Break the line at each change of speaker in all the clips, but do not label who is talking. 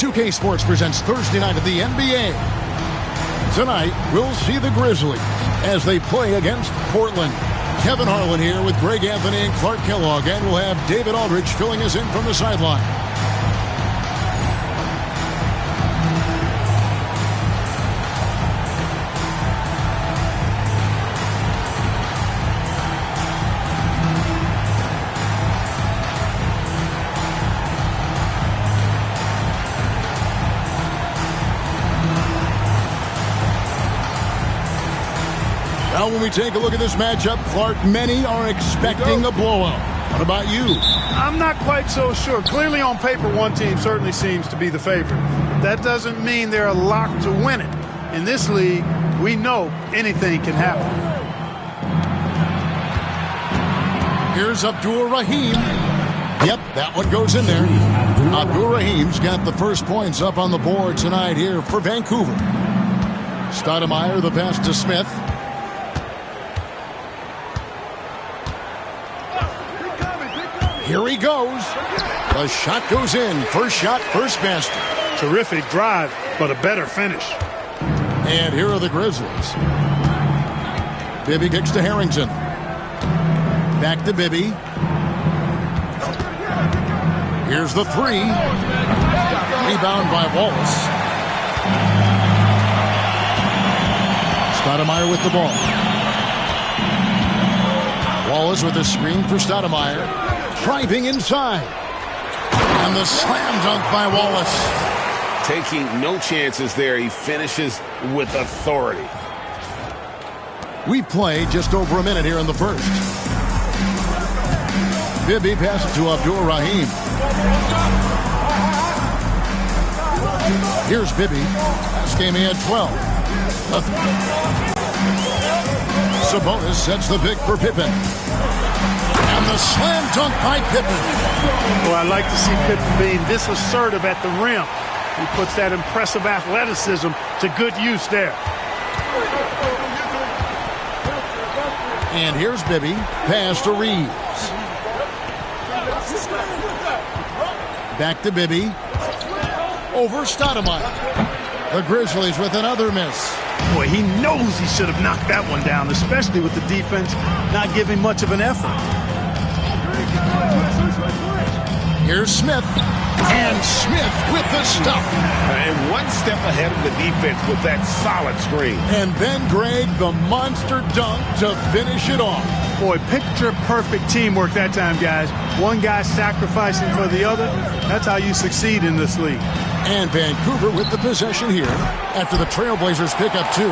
2K Sports presents Thursday night of the NBA. Tonight, we'll see the Grizzlies as they play against Portland. Kevin Harlan here with Greg Anthony and Clark Kellogg, and we'll have David Aldridge filling us in from the sideline. Now, when we take a look at this matchup, Clark, many are expecting a blowout. What about you?
I'm not quite so sure. Clearly on paper, one team certainly seems to be the favorite. But that doesn't mean they're a lock to win it. In this league, we know anything can happen.
Here's Abdur Rahim. Yep, that one goes in there. Abdur Rahim's got the first points up on the board tonight here for Vancouver. Stoudemire, the pass to Smith. Here he goes. The shot goes in. First shot, first basket.
Terrific drive, but a better finish.
And here are the Grizzlies. Bibby kicks to Harrington. Back to Bibby. Here's the three. Rebound by Wallace. Stoudemire with the ball. Wallace with a screen for Stoudemire. Driving inside. And the slam dunk by Wallace.
Taking no chances there. He finishes with authority.
We've played just over a minute here in the first. Bibby passes to Abdur Rahim. Here's Bibby. Last game he had 12. Sabonis sets the pick for Pippen. And the slam dunk by Pippen.
Well, I like to see Pippen being this assertive at the rim. He puts that impressive athleticism to good use there.
And here's Bibby. Pass to Reeves. Back to Bibby. Over Stoudemire. The Grizzlies with another miss.
Boy, he knows he should have knocked that one down, especially with the defense not giving much of an effort.
Here's Smith. And Smith with the stuff.
And one step ahead of the defense with that solid screen.
And then, Greg, the monster dunk to finish it off.
Boy, picture-perfect teamwork that time, guys. One guy sacrificing for the other. That's how you succeed in this league.
And Vancouver with the possession here after the Trailblazers pick up two.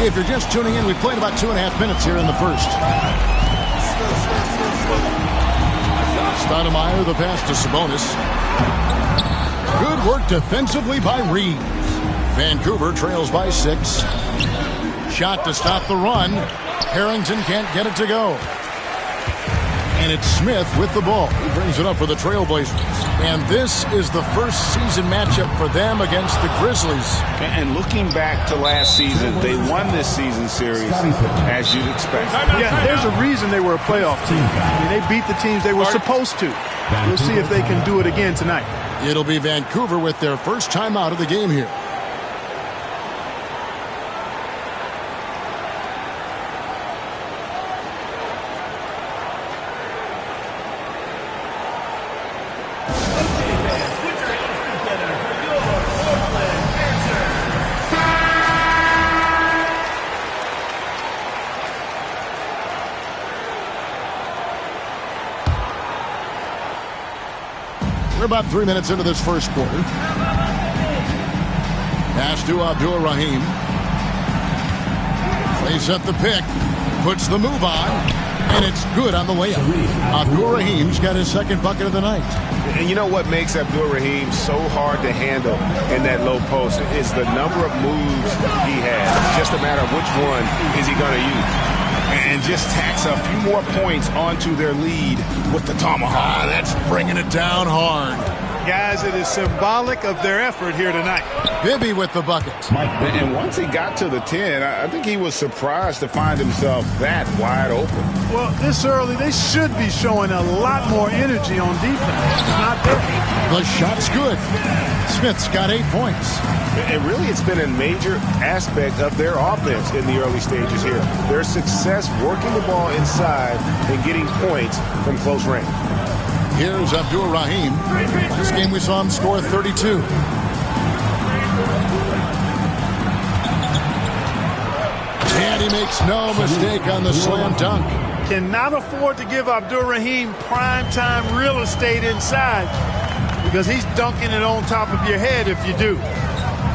If you're just tuning in, we've played about 2.5 minutes here in the first. Stoudemire, the pass to Sabonis. Good work defensively by Reeves. Vancouver trails by 6. Shot to stop the run. Harrington can't get it to go. And it's Smith with the ball. He brings it up for the Trailblazers. And this is the first season matchup for them against the Grizzlies.
And looking back to last season, they won this season series, as you'd expect.
Yeah, there's a reason they were a playoff team. I mean, they beat the teams they were supposed to. We'll see if they can do it again tonight.
It'll be Vancouver with their first time out of the game here. We're about 3 minutes into this first quarter. Pass to Abdur Rahim. Plays up the pick. Puts the move on. And it's good on the layup. Abdur Rahim's got his second bucket of the night.
And you know what makes Abdur Rahim so hard to handle in that low post is the number of moves he has. It's just a matter of which one is he going to use. And just tacks a few more points onto their lead with the tomahawk.
That's bringing it down hard.
Guys, it is symbolic of their effort here tonight.
Bibby with the bucket.
And once he got to the 10, I think he was surprised to find himself that wide open.
Well, this early, they should be showing a lot more energy on defense. It's not there.
The shot's good. Smith's got 8 points.
And really, it's been a major aspect of their offense in the early stages here. Their success working the ball inside and getting points from close range.
Here's Abdur Rahim. This game we saw him score 32. And he makes no mistake on the slam dunk.
Cannot afford to give Abdur Rahim prime-time real estate inside because he's dunking it on top of your head if you do.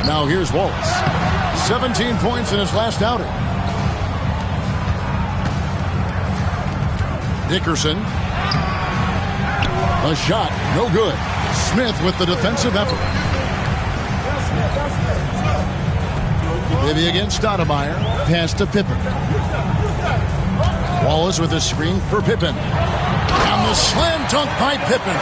Now here's Wallace. 17 points in his last outing. Dickerson. A shot, no good. Smith with the defensive effort. Bibby against Stoudemire. Pass to Pippen. Wallace with a screen for Pippen. And the slam dunk by Pippen.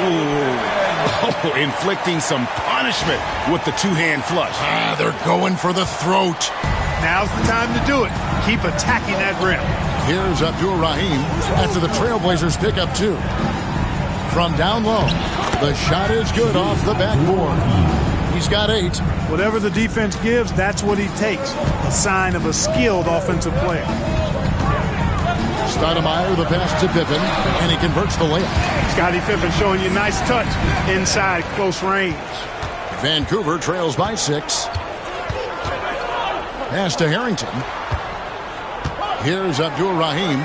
Oh, inflicting some punishment with the two-hand flush.
They're going for the throat.
Now's the time to do it. Keep attacking that rim.
Here's Abdur Rahim after the Trailblazers pick up 2. From down low, the shot is good off the backboard. He's got 8.
Whatever the defense gives, that's what he takes. A sign of a skilled offensive player.
Stoudemire the pass to Pippen, and he converts the layup.
Scottie Pippen showing you nice touch inside close range.
Vancouver trails by 6. Pass to Harrington. Here's Abdur Rahim.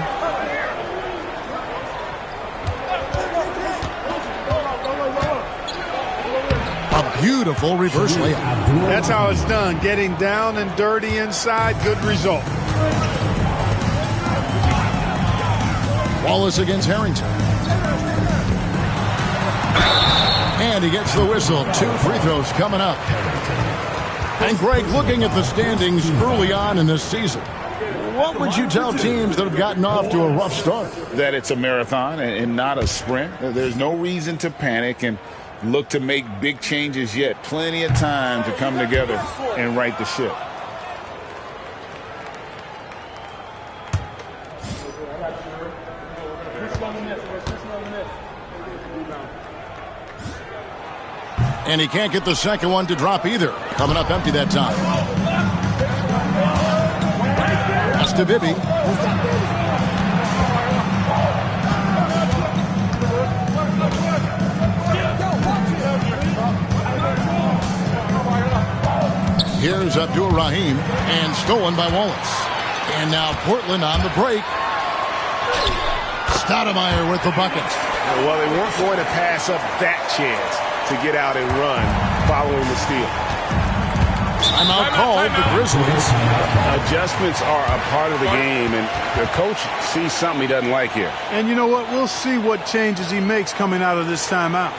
A beautiful reverse layup.
That's how it's done. Getting down and dirty inside. Good result.
Wallace against Harrington. And he gets the whistle. 2 free throws coming up. And Greg, looking at the standings early on in this season, what would you tell teams that have gotten off to a rough start?
That it's a marathon and not a sprint. There's no reason to panic and look to make big changes yet. Plenty of time to come together and right the ship.
And he can't get the second one to drop either. Coming up empty that time. That's to Bibby. Here's Abdur Rahim, and stolen by Wallace. And now Portland on the break. Stoudemire with the bucket.
Well, they weren't going to pass up that chance to get out and run following the steal.
Timeout called the Grizzlies.
Adjustments are a part of the game, and the coach sees something he doesn't like here.
And you know what? We'll see what changes he makes coming out of this timeout.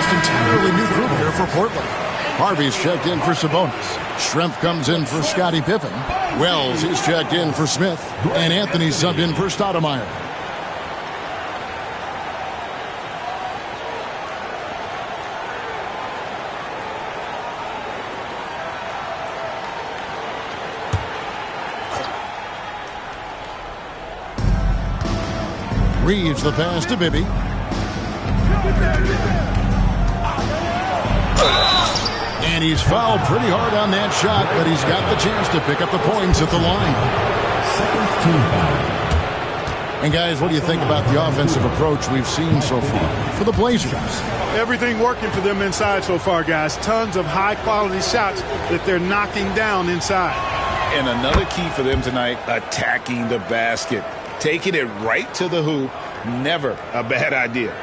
Entirely new group here for Portland. Harvey's checked in for Sabonis. Schrempf comes in for Scottie Pippen. Wells is checked in for Smith. And Anthony subbed in for Stoudemire. Reeves the pass to Bibby. And he's fouled pretty hard on that shot, but he's got the chance to pick up the points at the line. And guys, what do you think about the offensive approach we've seen so far for the Blazers?
Everything working for them inside so far, guys. Tons of high-quality shots that they're knocking down inside.
And another key for them tonight, attacking the basket. Taking it right to the hoop, never a bad idea.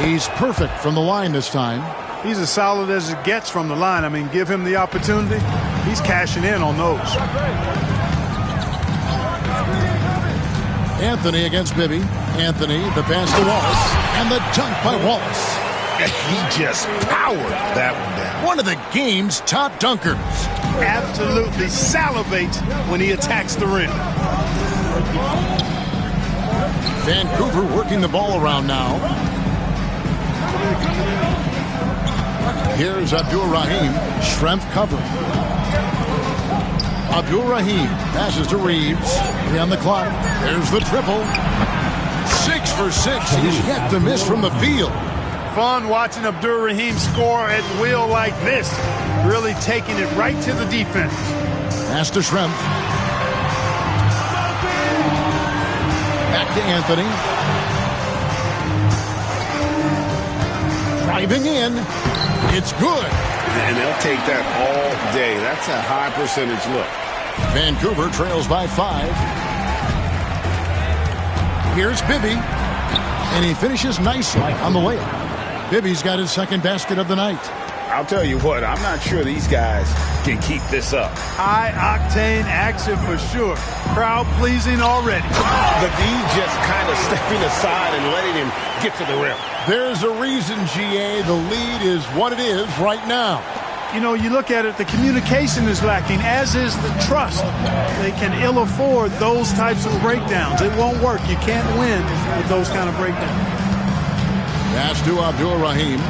He's perfect from the line this time.
He's as solid as it gets from the line. I mean, give him the opportunity. He's cashing in on those.
Anthony against Bibby. Anthony, the pass to Wallace, and the dunk by Wallace.
He just powered that one down.
One of the game's top dunkers.
Absolutely salivates when he attacks the rim.
Vancouver working the ball around now. Here's Abdur-Rahim. Schrempf covering. Abdur-Rahim passes to Reeves. 3 on the clock. There's the triple. 6 for 6. He's yet to miss from the field.
Fun watching Abdur-Rahim score at will like this. Really taking it right to the defense.
Pass to Schrempf. Back to Anthony. Driving in. It's good.
And they'll take that all day. That's a high percentage look.
Vancouver trails by 5. Here's Bibby. And he finishes nicely on the layup. Bibby's got his second basket of the night.
I'll tell you what, I'm not sure these guys can keep this up.
High-octane action for sure. Crowd-pleasing already.
The D just kind of stepping aside and letting him get to the rim.
There's a reason, GA, the lead is what it is right now.
You know, you look at it, the communication is lacking, as is the trust. They can ill afford those types of breakdowns. It won't work. You can't win with those kind of breakdowns.
Pass to Abdur-Rahim.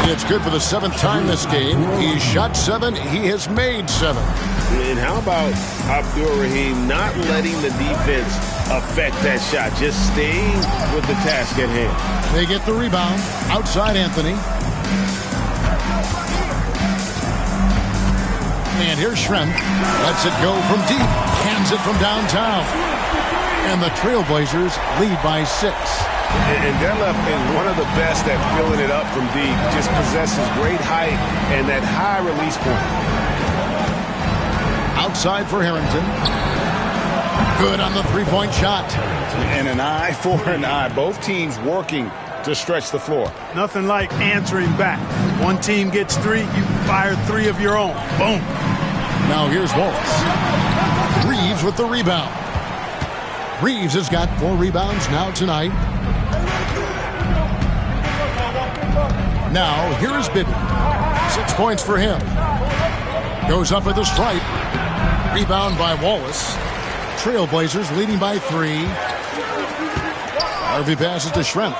It's good for the 7th time this game. He's shot 7. He has made 7.
And how about Abdur-Rahim not letting the defense affect that shot, just staying with the task at hand.
They get the rebound. Outside Anthony. And here's Schrempf. Lets it go from deep. Hands it from downtown. And the Trailblazers lead by 6.
And Detlef is one of the best at filling it up from deep. Just possesses great height and that high release point.
Outside for Harrington. Good on the three-point shot.
And an eye for an eye. Both teams working to stretch the floor.
Nothing like answering back. One team gets 3, you fire 3 of your own. Boom.
Now here's Wallace. Reeves with the rebound. Reeves has got 4 rebounds now tonight. Now, here is Bibby. 6 points for him. Goes up with a stripe. Rebound by Wallace. Trailblazers leading by 3. Harvey passes to Schrempf.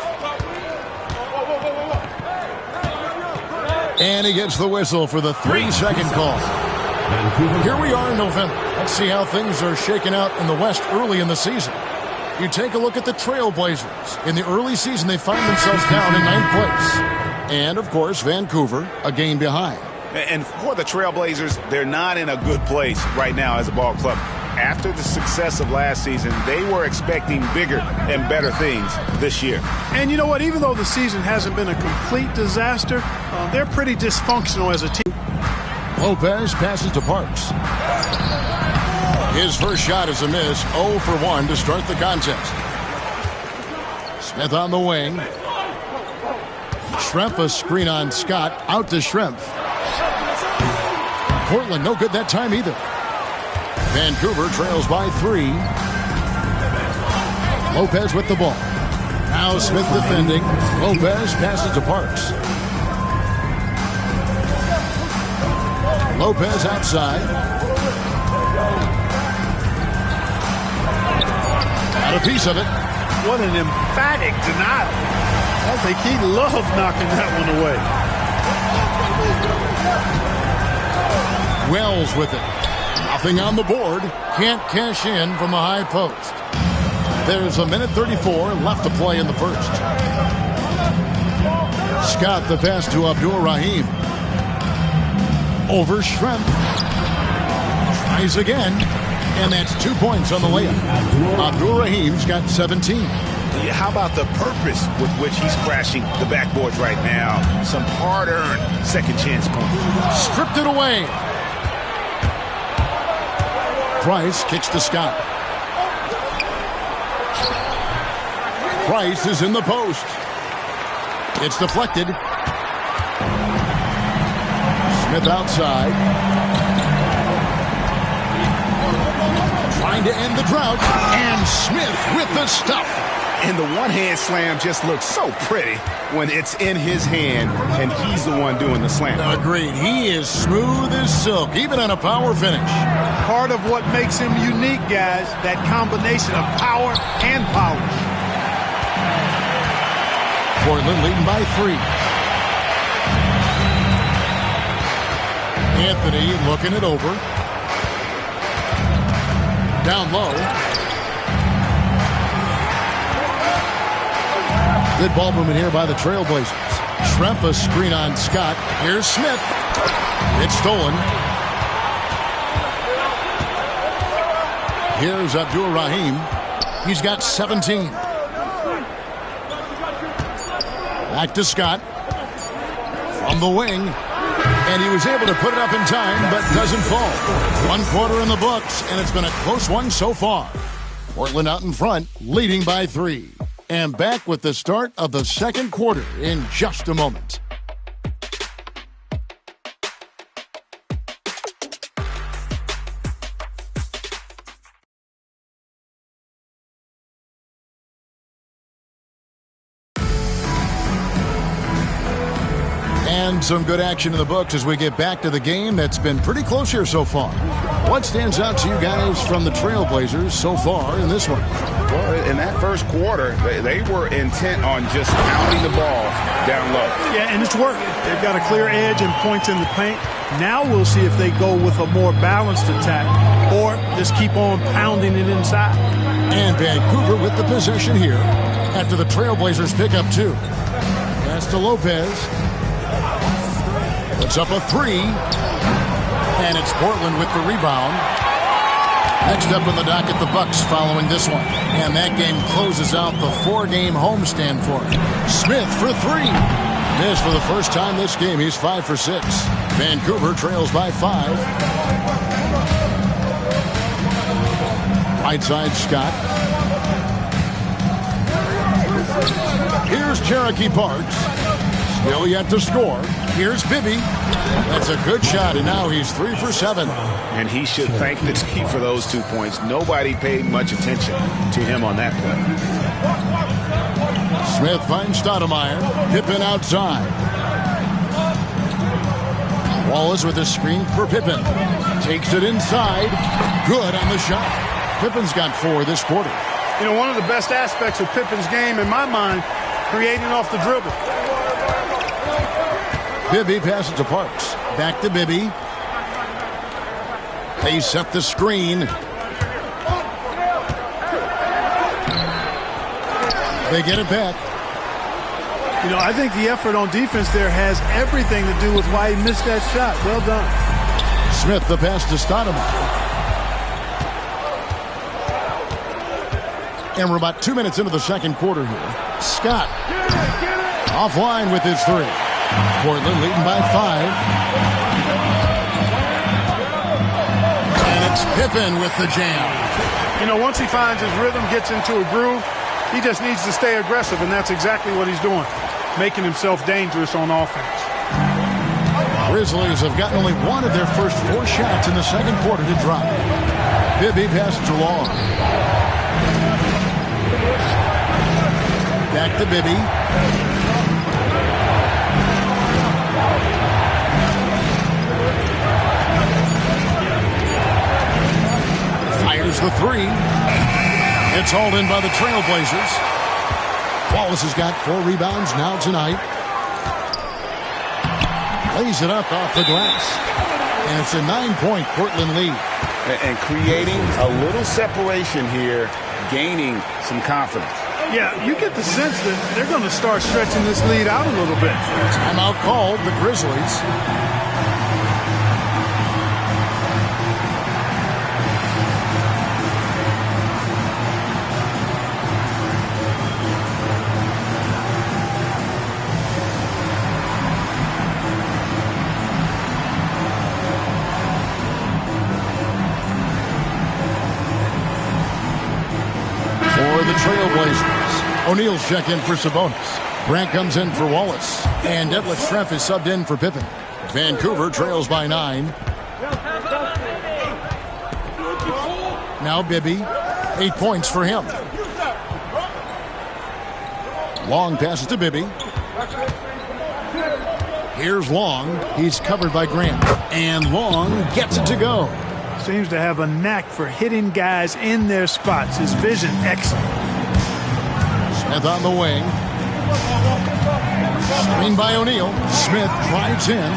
And he gets the whistle for the 3-second call. Here we are in November. Let's see how things are shaking out in the West early in the season. You take a look at the Trailblazers. In the early season, they find themselves down in 9th place. And, of course, Vancouver, a game behind.
And for the Trailblazers, they're not in a good place right now as a ball club. After the success of last season, they were expecting bigger and better things this year.
And you know what? Even though the season hasn't been a complete disaster, they're pretty dysfunctional as a team.
Lopez passes to Parks. His first shot is a miss. 0 for 1 to start the contest. Smith on the wing. Schrempf, a screen on Scott. Out to Schrempf. Portland no good that time either. Vancouver trails by 3. Lopez with the ball. Now Smith defending. Lopez passes to Parks. Lopez outside. Got a piece of it.
What an emphatic denial. I think he loved knocking that one away.
Wells with it. A Nothing on the board. Can't cash in from the high post. There's a minute 34 left to play in the first. Scott the pass to Abdur-Rahim. Over Schrempf. Tries again. And that's 2 points on the layup. Abdur-Rahim's got 17.
How about the purpose with which he's crashing the backboards right now? Some hard-earned second chance points.
Stripped it away. Price kicks to Scott. Price is in the post. It's deflected. Smith outside. Trying to end the drought. And Smith with the stuff.
And the one-hand slam just looks so pretty when it's in his hand and he's the one doing the slam.
Agreed. He is smooth as silk, even on a power finish.
Part of what makes him unique, guys, that combination of power and polish.
Portland leading by 3. Anthony looking it over. Down low. Good ball movement here by the Trailblazers. Schrempf a screen on Scott. Here's Smith. It's stolen. Here's Abdur-Rahim. He's got 17. Back to Scott. From the wing. And he was able to put it up in time, but doesn't fall. 1 quarter in the books, and it's been a close one so far. Portland out in front, leading by 3. And back with the start of the second quarter in just a moment. And some good action in the books as we get back to the game that's been pretty close here so far. What stands out to you guys from the Trailblazers so far in this one?
Well, in that first quarter, they were intent on just pounding the ball down low.
Yeah, and it's working. They've got a clear edge and points in the paint. Now we'll see if they go with a more balanced attack or just keep on pounding it inside.
And Vancouver with the possession here after the Trailblazers pick up 2. Pass to Lopez. Puts up a 3. And it's Portland with the rebound. Next up in the docket, the Bucks following this one. And that game closes out the 4-game homestand for him. Smith for 3. Missed for the first time this game. He's 5 for 6. Vancouver trails by 5. Right side, Scott. Here's Cherokee Parks. Still yet to score. Here's Bibby. That's a good shot, and now he's 3 for 7.
And he should thank the team for those 2 points. Nobody paid much attention to him on that play.
Smith finds Stoudemire. Pippen outside. Wallace with a screen for Pippen. Takes it inside. Good on the shot. Pippen's got 4 this quarter.
You know, one of the best aspects of Pippen's game, in my mind, creating off the dribble.
Bibby passes to Parks. Back to Bibby. They set the screen. They get it back.
You know, I think the effort on defense there has everything to do with why he missed that shot. Well done.
Smith the pass to Stoudemire. And we're about 2 minutes into the second quarter here. Scott offline with his 3. Portland leading by 5. And it's Pippen with the jam.
You know, once he finds his rhythm, gets into a groove, he just needs to stay aggressive, and that's exactly what he's doing, making himself dangerous on offense.
Grizzlies have gotten only 1 of their first 4 shots in the second quarter to drop. Bibby passes to Long. Back to Bibby. Fires the 3. It's hauled in by the Trailblazers. Wallace has got 4 rebounds now tonight. Lays it up off the glass. And it's a 9-point Portland lead.
And creating a little separation here, gaining some confidence.
Yeah, you get the sense that they're going to start stretching this lead out a little bit.
Timeout called, the Grizzlies. Trailblazers. O'Neal's check in for Sabonis. Grant comes in for Wallace. And Detlef Schrempf is subbed in for Pippen. Vancouver trails by 9. Now Bibby. 8 points for him. Long passes to Bibby. Here's Long. He's covered by Grant. And Long gets it to go.
Seems to have a knack for hitting guys in their spots. His vision excellent.
Smith on the wing. Screen by O'Neal. Smith drives in.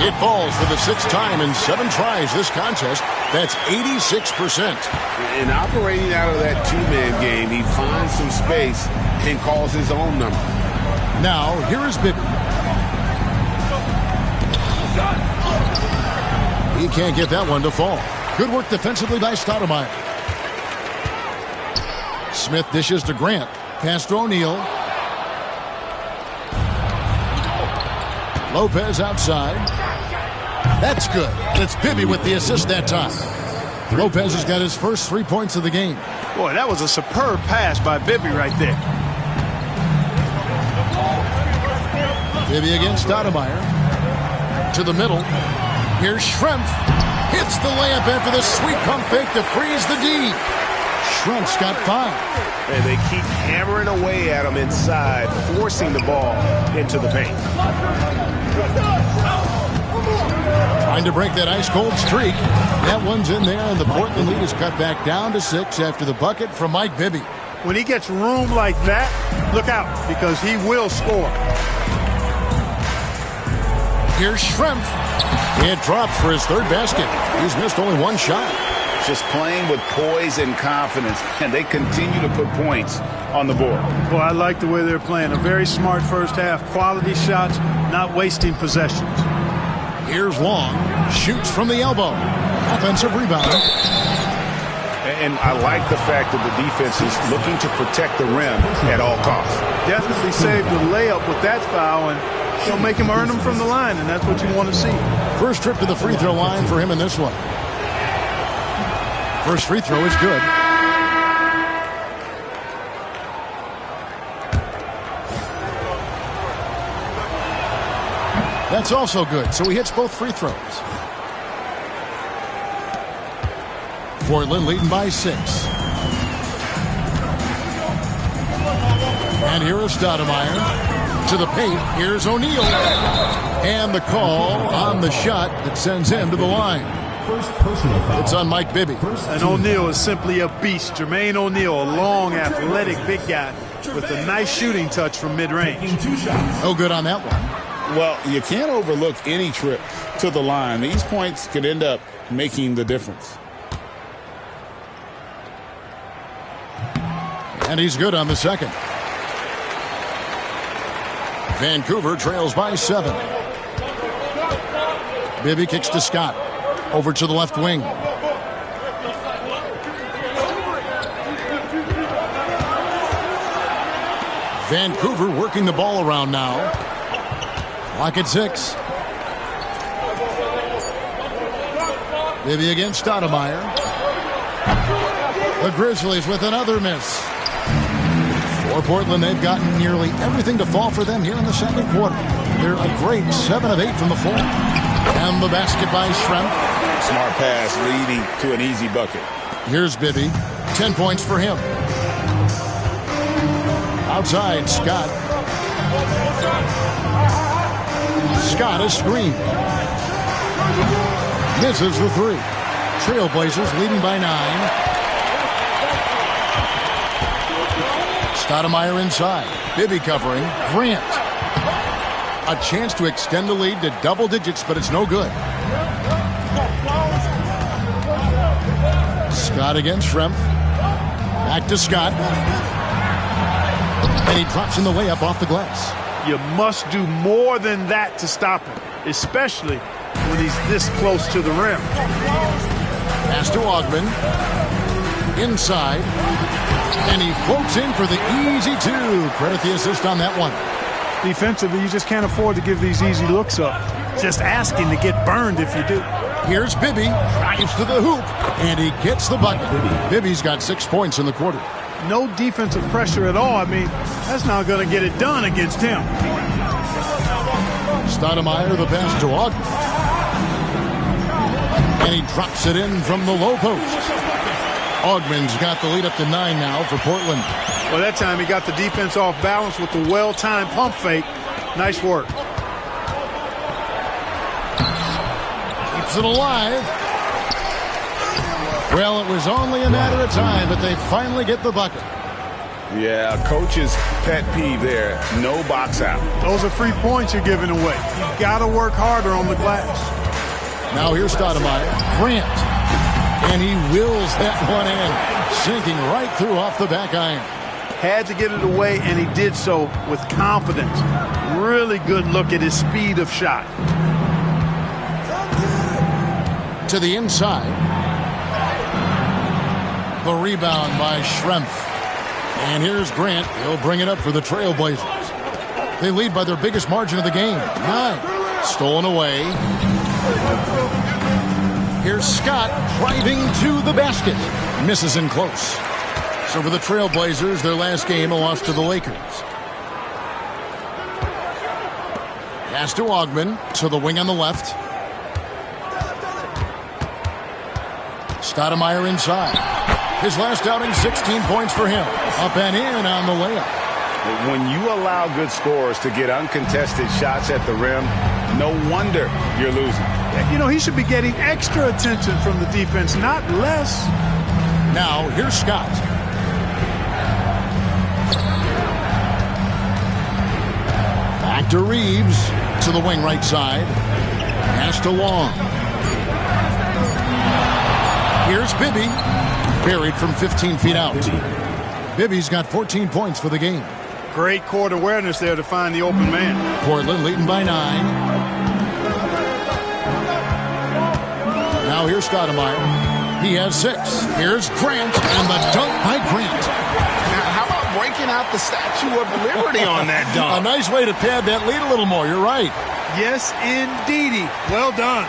It falls for the 6th time in 7 tries this contest. That's 86%.
In operating out of that two-man game, he finds some space and calls his own number.
Now, here is Bibby. He can't get that one to fall. Good work defensively by Stoudemire. Smith dishes to Grant. Pass to O'Neal. Lopez outside. That's good. And it's Bibby with the assist that time. Lopez has got his first 3 points of the game.
Boy, that was a superb pass by Bibby right there.
Bibby against Stoudemire. To the middle. Here's Schrempf. Hits the layup after the sweep pump fake to freeze the D. Schrempf's got 5.
And they keep hammering away at him inside, forcing the ball into the paint.
Trying to break that ice-cold streak. That one's in there, and the Portland lead is cut back down to 6 after the bucket from Mike Bibby.
When he gets room like that, look out, because he will score.
Here's Schrempf. It drops for his 3rd basket. He's missed only 1 shot.
Just playing with poise and confidence, and they continue to put points on the board.
Well, I like the way they're playing. A very smart first half. Quality shots, not wasting possessions.
Here's Long. Shoots from the elbow. Offensive rebound.
And I like the fact that the defense is looking to protect the rim at all costs.
Definitely saved the layup with that foul, and he'll make him earn them from the line, and that's what you want to see.
First trip to the free throw line for him in this one. First free throw is good. That's also good, so he hits both free throws. Portland leading by 6. And here is Stoudemire. To the paint, here's O'Neal. And the call on the shot that sends him to the line. It's on Mike Bibby.
And O'Neal is simply a beast. Jermaine O'Neal, a long, athletic, big guy with a nice shooting touch from mid-range.
No good on that one.
Well, you can't overlook any trip to the line. These points could end up making the difference.
And he's good on the second. Vancouver trails by 7. Bibby kicks to Scott. Over to the left wing. Vancouver working the ball around now. Clock at 6. Bibby against Stoudemire. The Grizzlies with another miss. For Portland, they've gotten nearly everything to fall for them here in the second quarter. They're a great 7 of 8 from the floor. And the basket by Schrempf.
Smart pass leading to an easy bucket.
Here's Bibby. 10 points for him. Outside, Scott. Scott is screened. Misses the 3. Trailblazers leading by 9. Stoudemire inside. Bibby covering. Grant. A chance to extend the lead to double digits, but it's no good. Scott against Schrempf. Back to Scott. And he drops in the layup off the glass.
You must do more than that to stop him, especially when he's this close to the rim.
Pass to Augmon. Inside. And he floats in for the easy two. Credit the assist on that one.
Defensively, you just can't afford to give these easy looks up. Just asking to get burned if you do.
Here's Bibby. Drives to the hoop. And he gets the bucket. Bibby's got 6 points in the quarter.
No defensive pressure at all. I mean, that's not going to get it done against him.
Stoudemire, the pass to Augmon. And he drops it in from the low post. Augman's got the lead up to 9 now for Portland.
Well, that time he got the defense off balance with the well-timed pump fake. Nice work.
Keeps it alive. Well, it was only a matter of time, but they finally get the bucket.
Yeah, coach's pet peeve there. No box out.
Those are free points you're giving away. You got to work harder on the glass.
Now here's Stoudemire. Grant. And he wills that one in, sinking right through off the back iron.
Had to get it away, and he did so with confidence. Really good look at his speed of shot.
To the inside. The rebound by Schrempf. And here's Grant. He'll bring it up for the Trailblazers. They lead by their biggest margin of the game, 9. Stolen away. Here's Scott driving to the basket. Misses in close. So for the Trailblazers, their last game, a loss to the Lakers. Pass to Augmon, to the wing on the left. Stoudemire inside. His last outing, 16 points for him. Up and in on the layup.
When you allow good scorers to get uncontested shots at the rim, no wonder you're losing.
You know, he should be getting extra attention from the defense, not less.
Now, here's Scott. Back to Reeves. To the wing right side. Pass to Long. Here's Bibby. Buried from 15 feet out. Bibby's got 14 points for the game.
Great court awareness there to find the open man.
Portland leading by 9. Now here's Stoudemire. He has 6. Here's Grant, and the dunk by Grant.
Now, how about breaking out the Statue of Liberty on that dunk?
A nice way to pad that lead a little more. You're right.
Yes, indeedy. Well done.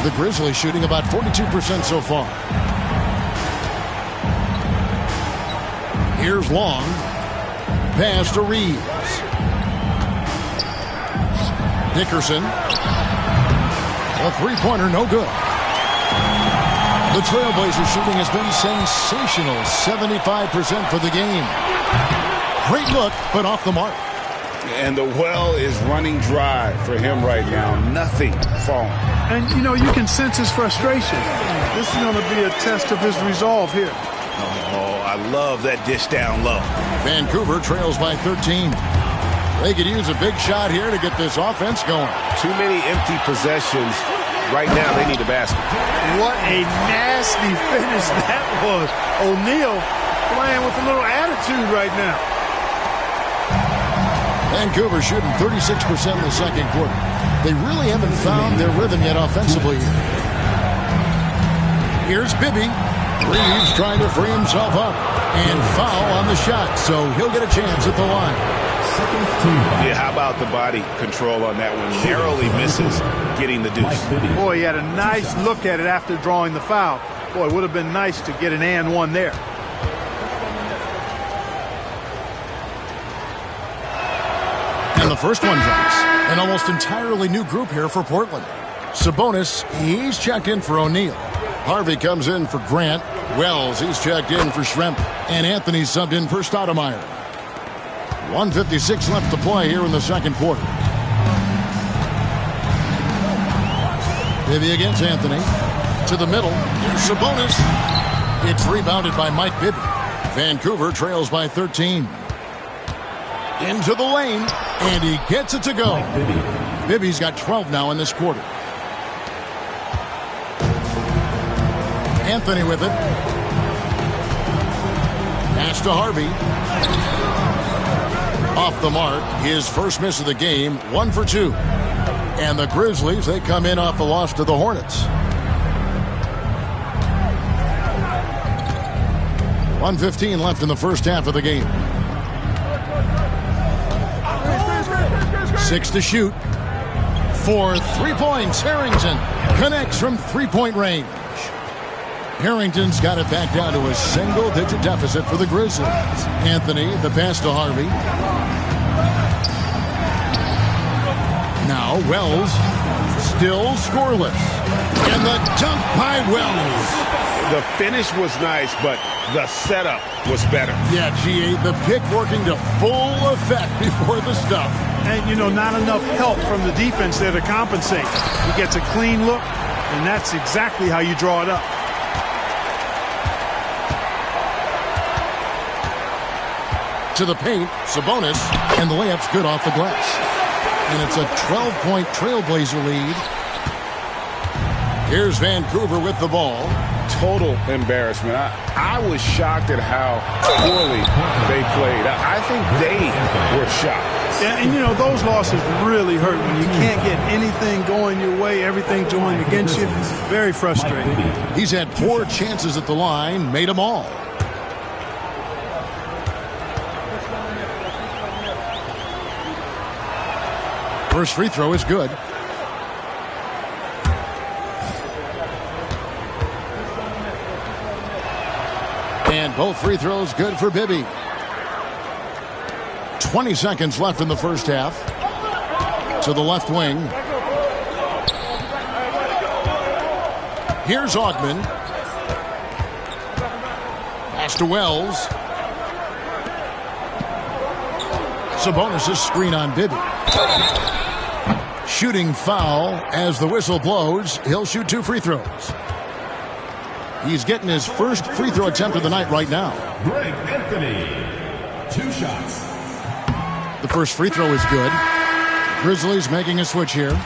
The Grizzlies shooting about 42% so far. Here's Long. Pass to Reeves. Dickerson. A three-pointer, no good. The Trailblazers shooting has been sensational. 75% for the game. Great look, but off the mark.
And the well is running dry for him right now. Nothing falling.
And, you know, you can sense his frustration. This is going to be a test of his resolve here.
Oh, I love that dish down low.
Vancouver trails by 13. They could use a big shot here to get this offense going.
Too many empty possessions. Right now, they need a basket.
What a nasty finish that was. O'Neal playing with a little attitude right now.
Vancouver shooting 36% in the second quarter. They really haven't found their rhythm yet offensively. Here's Bibby. Reeves trying to free himself up. And foul on the shot, so he'll get a chance at the line.
Yeah, how about the body control on that one? Narrowly misses getting the deuce.
Boy, he had a nice look at it after drawing the foul. Boy, it would have been nice to get an and one there.
And the first one drops. An almost entirely new group here for Portland. Sabonis, he's checked in for O'Neal. Harvey comes in for Grant. Wells, he's checked in for Schrempf. And Anthony subbed in for Stoudemire. 1:56 left to play here in the second quarter. Bibby against Anthony. To the middle. Here's Sabonis. It's rebounded by Mike Bibby. Vancouver trails by 13. Into the lane. And he gets it to go. Bibby's got 12 now in this quarter. Anthony with it. Pass to Harvey. Off the mark. His first miss of the game. 1 for 2. And the Grizzlies, they come in off the loss to the Hornets. 1:15 left in the first half of the game. 6 to shoot. For 3 points, Harrington connects from three-point range. Harrington's got it back down to a single-digit deficit for the Grizzlies. Anthony, the pass to Harvey. Now Wells, still scoreless. And the dunk by Wells.
The finish was nice, but the setup was better.
Yeah, G.A., the pick working to full effect before the stuff.
And, you know, not enough help from the defense there to compensate. He gets a clean look, and that's exactly how you draw it up.
To the paint, Sabonis, and the layup's good off the glass. And it's a 12-point Trailblazer lead. Here's Vancouver with the ball.
Total embarrassment. I was shocked at how poorly they played. I think they were shocked.
And, you know, those losses really hurt when you can't get anything going your way, everything going against you. Very frustrating.
He's had 4 chances at the line, made them all. First free throw is good. And both free throws good for Bibby. 20 seconds left in the first half. To the left wing. Here's Augman. Pass to Wells. Sabonis' screen on Bibby. Shooting foul as the whistle blows. He'll shoot 2 free throws. He's getting his first free throw attempt of the night right now.
Greg Anthony, 2 shots.
The first free throw is good. Grizzlies making a switch here.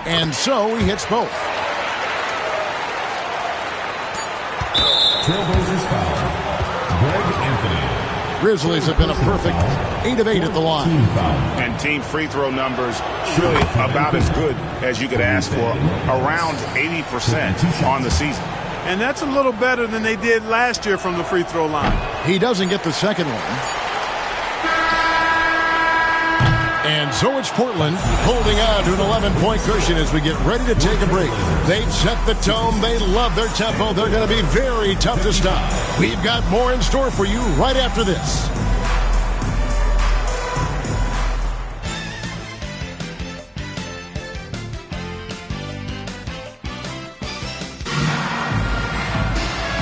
And so he hits both.
Trailblazers foul. Greg Anthony.
Grizzlies have been a perfect 8 of 8 at the line.
And team free throw numbers really about as good as you could ask for. Around 80% on the season.
And that's a little better than they did last year from the free throw line.
He doesn't get the second one. And so it's Portland holding on to an 11-point cushion as we get ready to take a break. They've set the tone. They love their tempo. They're going to be very tough to stop. We've got more in store for you right after this.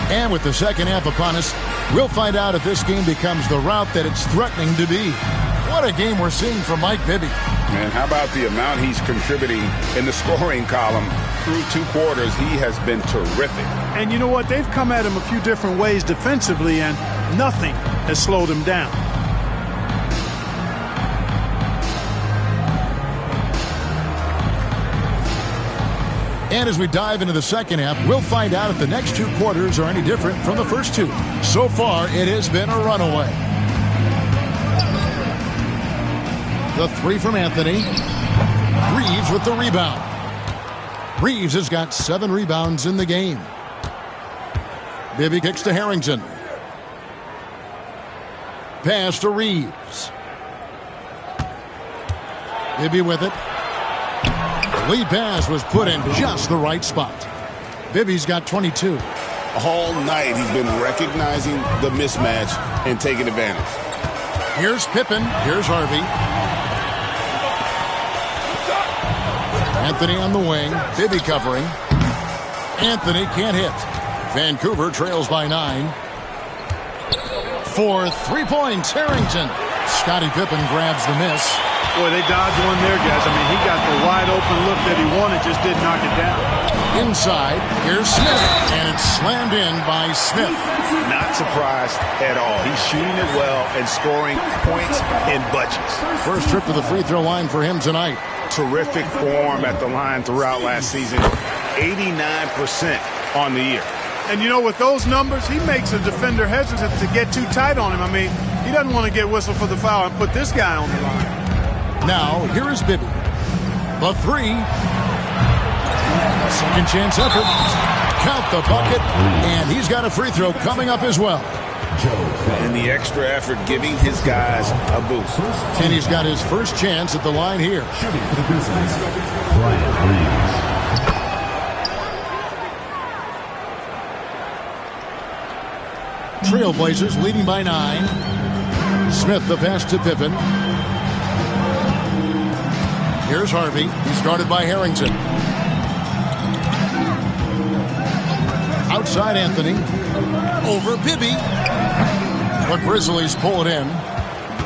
And with the second half upon us, we'll find out if this game becomes the route that it's threatening to be. What a game we're seeing from Mike Bibby.
Man, how about the amount he's contributing in the scoring column through 2 quarters? He has been terrific.
And you know what? They've come at him a few different ways defensively, and nothing has slowed him down.
And as we dive into the second half, we'll find out if the next 2 quarters are any different from the first 2. So far, it has been a runaway. The 3 from Anthony. Reeves with the rebound. Reeves has got 7 rebounds in the game. Bibby kicks to Harrington. Pass to Reeves. Bibby with it. Lead pass was put in just the right spot. Bibby's got 22.
All night he's been recognizing the mismatch and taking advantage.
Here's Pippen. Here's Harvey. Anthony on the wing. Bibby covering. Anthony can't hit. Vancouver trails by 9. For 3 points, Harrington. Scottie Pippen grabs the miss.
Boy, they dodged one there, guys. I mean, he got the wide open look that he wanted, just didn't knock it down.
Inside, here's Smith, and it's slammed in by Smith.
Not surprised at all. He's shooting it well and scoring points in bunches.
First trip to the free throw line for him tonight.
terrific form at the line throughout last season. 89% on the year.
And you know, with those numbers, he makes a defender hesitant to get too tight on him. I mean, he doesn't want to get whistled for the foul and put this guy on the line.
Now, here is Bibby. The three. Second chance effort. Count the bucket. And he's got a free throw coming up as well.
And the extra effort giving his guys a boost.
And he's got his first chance at the line here.
Shooting for the Grizzlies, Bryant Reeves.
Trailblazers leading by 9. Smith the pass to Pippen. Here's Harvey. He's guarded by Harrington. Outside Anthony. Over Bibby. The Grizzlies pull it in.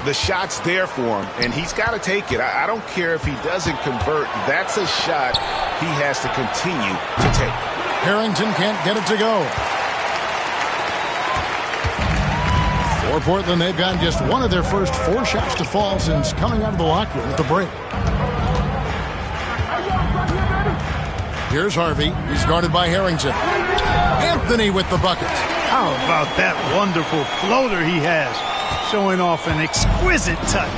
The shot's there for him, and he's got to take it. I don't care if he doesn't convert. That's a shot he has to continue to take.
Harrington can't get it to go. For Portland, they've gotten just one of their first 4 shots to fall since coming out of the locker room at the break. Here's Harvey. He's guarded by Harrington. Anthony with the bucket.
How about that wonderful floater he has, showing off an exquisite touch.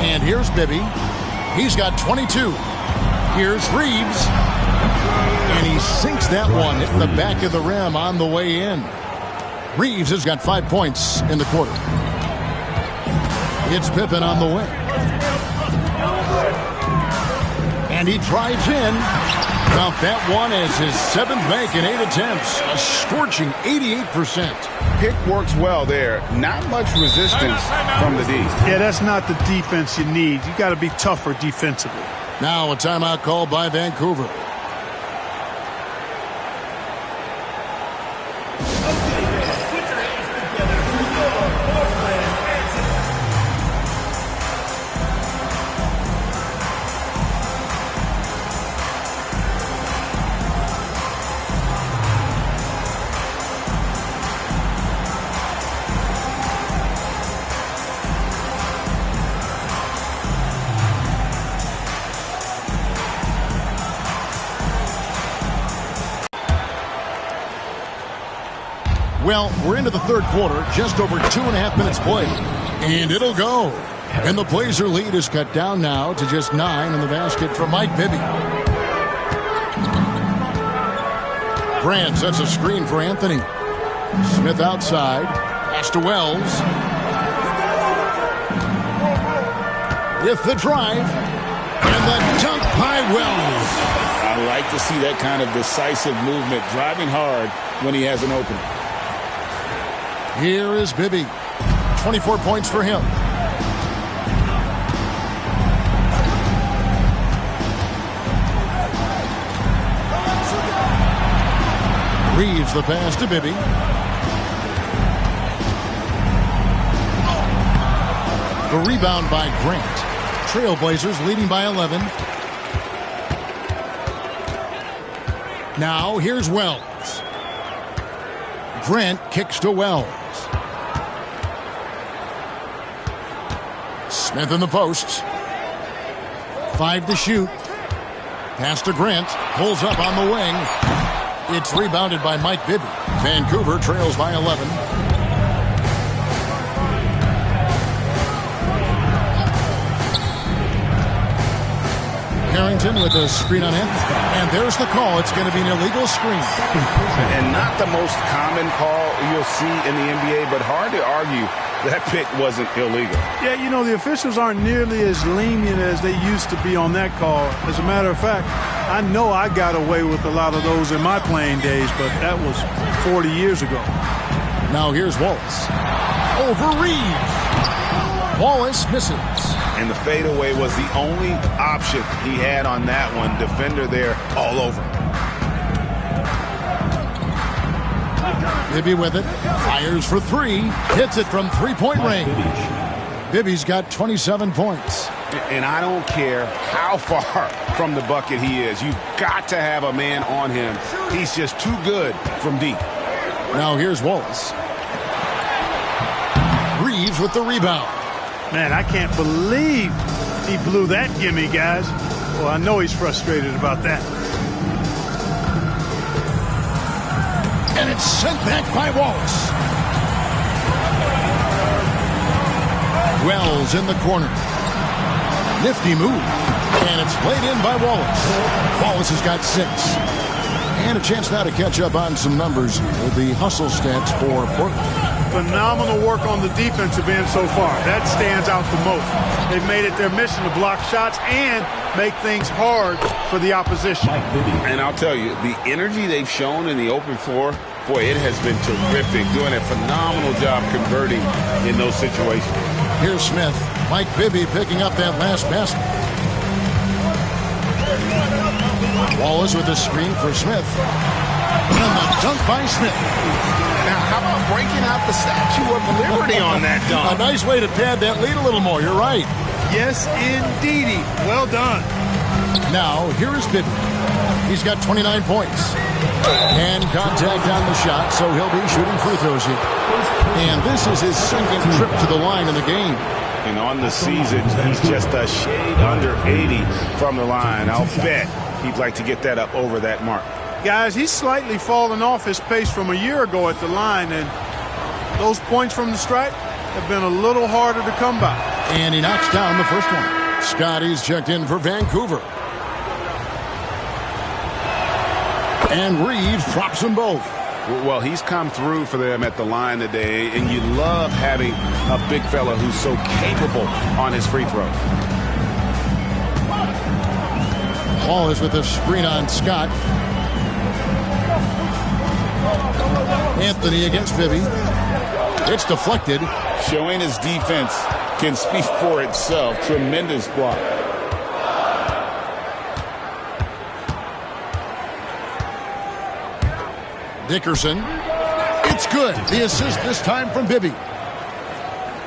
And here's Bibby. He's got 22. Here's Reeves. And he sinks that one, hitting the back of the rim on the way in. Reeves has got 5 points in the quarter. It's Pippen on the wing. And he drives in. Count that one as his 7th make in 8 attempts. A scorching 88%.
Pick works well there. Not much resistance from the D.
Yeah, that's not the defense you need. You got to be tougher defensively.
Now a timeout called by Vancouver. Well, we're into the third quarter, just over 2.5 minutes played, and it'll go. And the Blazer lead is cut down now to just 9 in the basket for Mike Bibby. Grant sets a screen for Anthony. Smith outside, pass to Wells. With the drive, and the dunk by Wells.
I like to see that kind of decisive movement, driving hard when he has an opening.
Here is Bibby. 24 points for him. Reeves the pass to Bibby. The rebound by Grant. Trailblazers leading by 11. Now here's Wells. Grant kicks to Wells. Smith in the posts. 5 to shoot. Pass to Grant. Pulls up on the wing. It's rebounded by Mike Bibby. Vancouver trails by 11. Harrington with a screen on him. And there's the call. It's going to be an illegal screen.
And not the most common call you'll see in the NBA, but hard to argue that pick wasn't illegal.
Yeah, you know, the officials aren't nearly as lenient as they used to be on that call. As a matter of fact, I know I got away with a lot of those in my playing days, but that was 40 years ago.
Now here's Wallace. Over Reeves. Wallace misses.
And the fadeaway was the only option he had on that one. Defender there all over.
Bibby with it. Fires for 3. Hits it from 3-point range. Bibby's got 27 points.
And I don't care how far from the bucket he is. You've got to have a man on him. He's just too good from deep.
Now here's Wallace. Reeves with the rebound.
Man, I can't believe he blew that gimme, guys. Well, I know he's frustrated about that.
And it's sent back by Wallace. Wells in the corner. Nifty move. And it's laid in by Wallace. Wallace has got 6. And a chance now to catch up on some numbers with the hustle stats for Portland.
Phenomenal work on the defensive end so far. That stands out the most. They've made it their mission to block shots and make things hard for the opposition.
And I'll tell you, the energy they've shown in the open floor, boy, it has been terrific. Doing a phenomenal job converting in those situations.
Here's Smith. Mike Bibby picking up that last basket. Wallace with a screen for Smith. And the dunk by Smith.
Now, how about breaking out the Statue of Liberty on that dunk?
A nice way to pad that lead a little more. You're right.
Yes, indeedy. Well done.
Now, here is Bibby. He's got 29 points. And contact on the shot, so he'll be shooting free throws here. And this is his second trip to the line in the game.
And on the season, he's just a shade under 80 from the line. I'll bet he'd like to get that up over that mark.
Guys, he's slightly fallen off his pace from a year ago at the line, and those points from the stripe have been a little harder to come by.
And he knocks down the first one. Scotty's checked in for Vancouver. And Reeves drops them both.
Well, he's come through for them at the line today, and you love having a big fella who's so capable on his free throws.
Wallace with a screen on Scott. Anthony against Bibby. It's deflected.
Showing his defense can speak for itself. Tremendous block.
Dickerson. It's good. The assist this time from Bibby.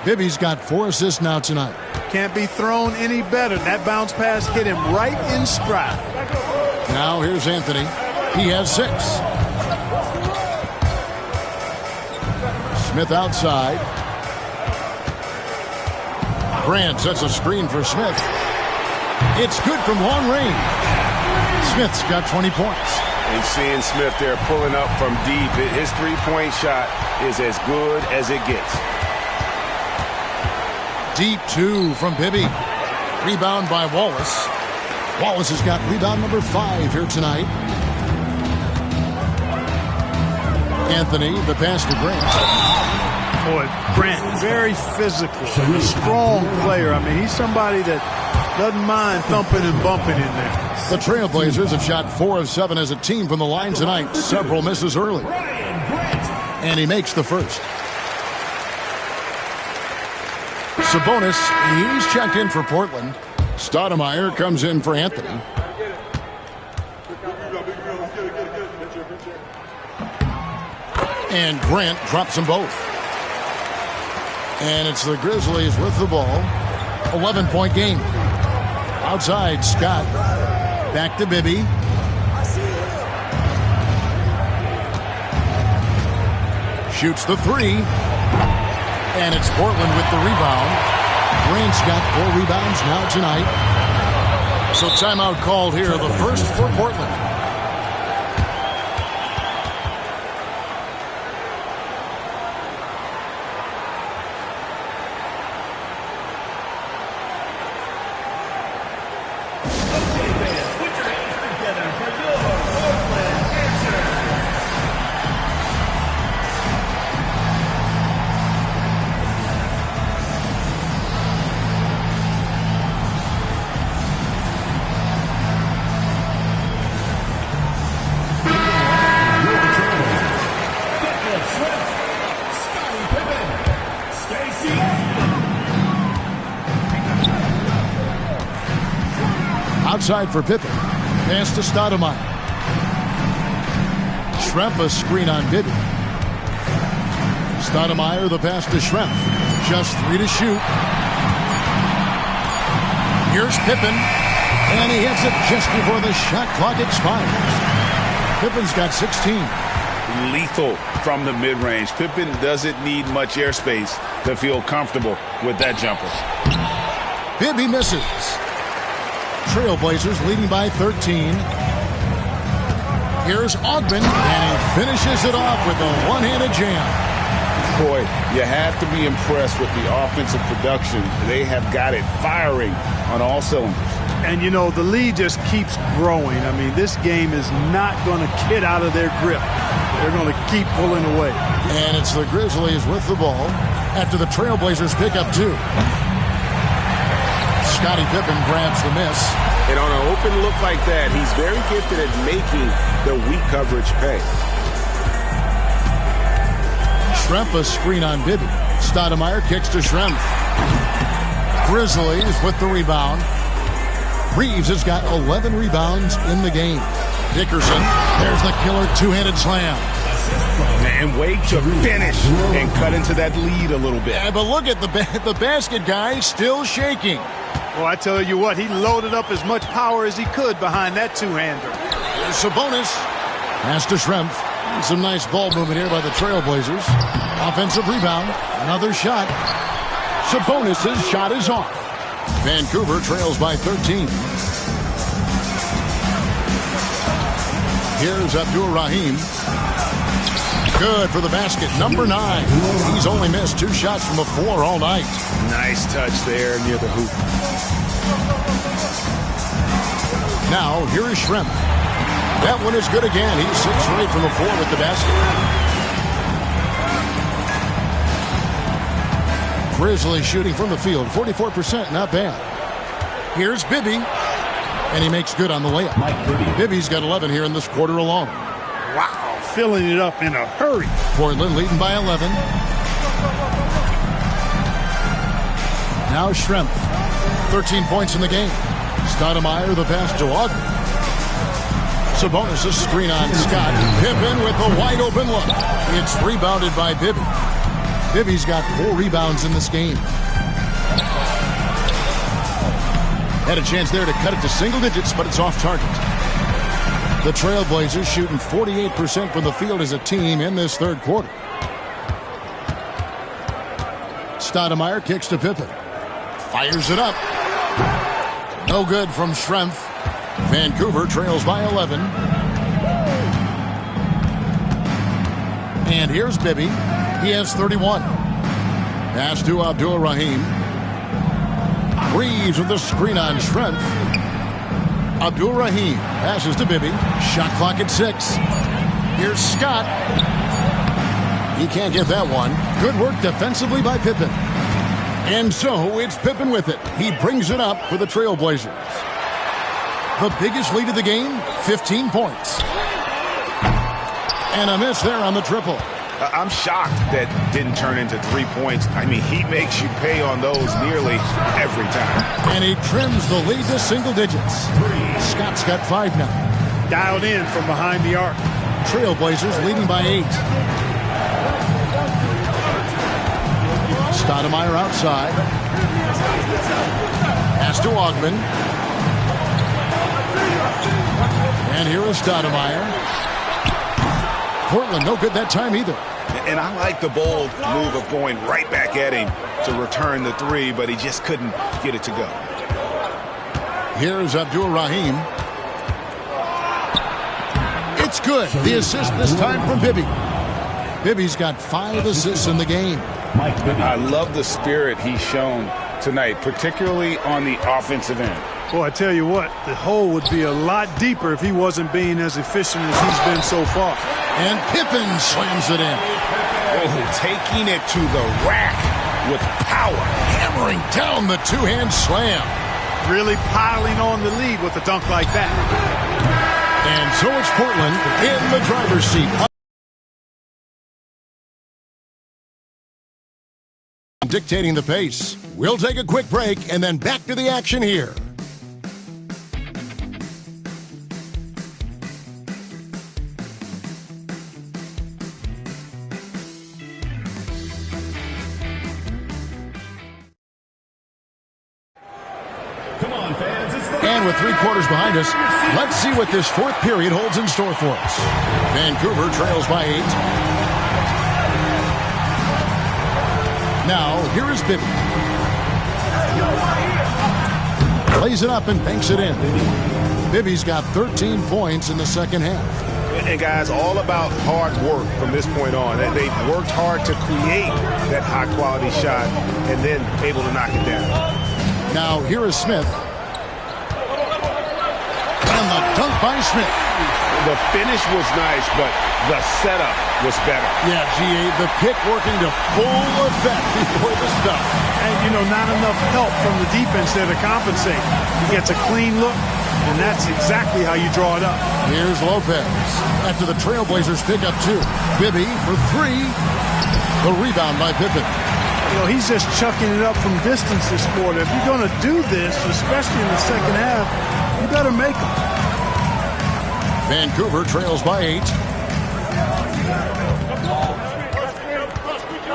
Bibby's got 4 assists now tonight.
Can't be thrown any better. That bounce pass hit him right in stride.
Now here's Anthony. He has 6. Smith outside. Grant sets a screen for Smith. It's good from long range. Smith's got 20 points.
And seeing Smith there pulling up from deep, his three-point shot is as good as it gets.
Deep 2 from Bibby. Rebound by Wallace. Wallace has got rebound number 5 here tonight. Anthony, the pass to Grant.
Boy, Grant, very physical, a strong player. I mean, he's somebody that doesn't mind thumping and bumping in there.
The Trailblazers have shot 4 of 7 as a team from the line tonight. Several misses early. And he makes the first. Sabonis, he's checked in for Portland. Stoudemire comes in for Anthony. And Grant drops them both. And it's the Grizzlies with the ball. 11-point game. Outside, Scott. Back to Bibby. Shoots the 3. And it's Portland with the rebound. Grant's got 4 rebounds now tonight. So timeout called here, the first for Portland. Outside for Pippen. Pass to Stoudemire. Schrempf a screen on Bibby. Stoudemire the pass to Schrempf. Just 3 to shoot. Here's Pippen. And he hits it just before the shot clock expires. Pippen's got 16.
lethal from the mid-range. Pippen doesn't need much airspace to feel comfortable with that jumper.
Bibby misses. Trailblazers leading by 13. Here's Augmon, and he finishes it off with a one-handed jam.
Boy, you have to be impressed with the offensive production. They have got it firing on all cylinders.
And, you know, the lead just keeps growing. I mean, this game is not going to get out of their grip. They're going to keep pulling away.
And it's the Grizzlies with the ball after the Trailblazers pick up 2. Scottie Pippen grabs the miss.
And on an open look like that, he's very gifted at making the weak coverage pay.
Schrempf a screen on Bibby. Stoudemire kicks to Schrempf. Grizzlies with the rebound. Reeves has got 11 rebounds in the game. Dickerson, there's the killer two-handed slam.
And wait to finish and cut into that lead a little bit.
Yeah, but look at the basket guy still shaking.
Well, I tell you what, he loaded up as much power as he could behind that two-hander.
Sabonis has to Schrempf. Some nice ball movement here by the Trailblazers. Offensive rebound. Another shot. Sabonis' shot is off. Vancouver trails by 13. Here's Abdul Rahim. Good for the basket. Number 9. He's only missed 2 shots from a 4 all night.
Nice touch there near the hoop.
Now, here is Schrempf. That one is good again. He's 6 straight from the 4 with the basket. Grizzlies shooting from the field. 44%, not bad. Here's Bibby. And he makes good on the layup. Bibby's got 11 here in this quarter alone.
Wow, filling it up in a hurry.
Portland leading by 11. Now Schrempf. 13 points in the game. Stoudemire the pass to Augmon. Sabonis a screen on Scott. Pippen with a wide open look. It's rebounded by Bibby. Bibby's got 4 rebounds in this game. Had a chance there to cut it to single digits, but it's off target. The Trailblazers shooting 48% from the field as a team in this third quarter. Stoudemire kicks to Pippen. Fires it up. No good from Schrempf. Vancouver trails by 11. And here's Bibby. He has 31. Pass to Abdul Rahim. Reeves with the screen on Schrempf. Abdul Rahim passes to Bibby. Shot clock at 6. Here's Scott. He can't get that one. Good work defensively by Pippen. And so it's Pippen with it. He brings it up for the Trailblazers. The biggest lead of the game, 15 points. And a miss there on the triple.
I'm shocked that didn't turn into 3 points. I mean, he makes you pay on those nearly every time.
And he trims the lead to single digits. Scott's got 5 now.
Dialed in from behind the arc.
Trailblazers leading by 8. Stoudemire outside. Pass to Augmon. And here is Stoudemire. Portland no good that time either.
And I like the bold move of going right back at him to return the 3, but he just couldn't get it to go.
Here's Abdul Rahim. It's good. The assist this time from Bibby. Bibby's got 5 assists in the game.
I love the spirit he's shown tonight, particularly on the offensive end.
Well, I tell you what, the hole would be a lot deeper if he wasn't being as efficient as he's been so far.
And Pippen slams it in.
Oh, taking it to the rack with power.
Hammering down the two-hand slam.
Really piling on the lead with a dunk like that.
And so it's Portland in the driver's seat. Dictating the pace. We'll take a quick break and then back to the action here.
Come on, fans, it's the
And with 3 quarters behind us, let's see what this 4th period holds in store for us. Vancouver trails by 8. Now, here is Bibby. Plays it up and banks it in. Bibby's got 13 points in the second half.
And guys, all about hard work from this point on. They've worked hard to create that high-quality shot and then able to knock it down.
Now, here is Smith. And the dunk by Smith.
The finish was nice, but the setup was better.
Yeah, G.A., the pick working to full effect before the stop.
And, you know, not enough help from the defense there to compensate. He gets a clean look, and that's exactly how you draw it up.
Here's Lopez. After the Trailblazers pick up 2. Bibby for 3. The rebound by Pippen.
You know, he's just chucking it up from distance this quarter. If you're going to do this, especially in the second half, you better make them.
Vancouver trails by 8.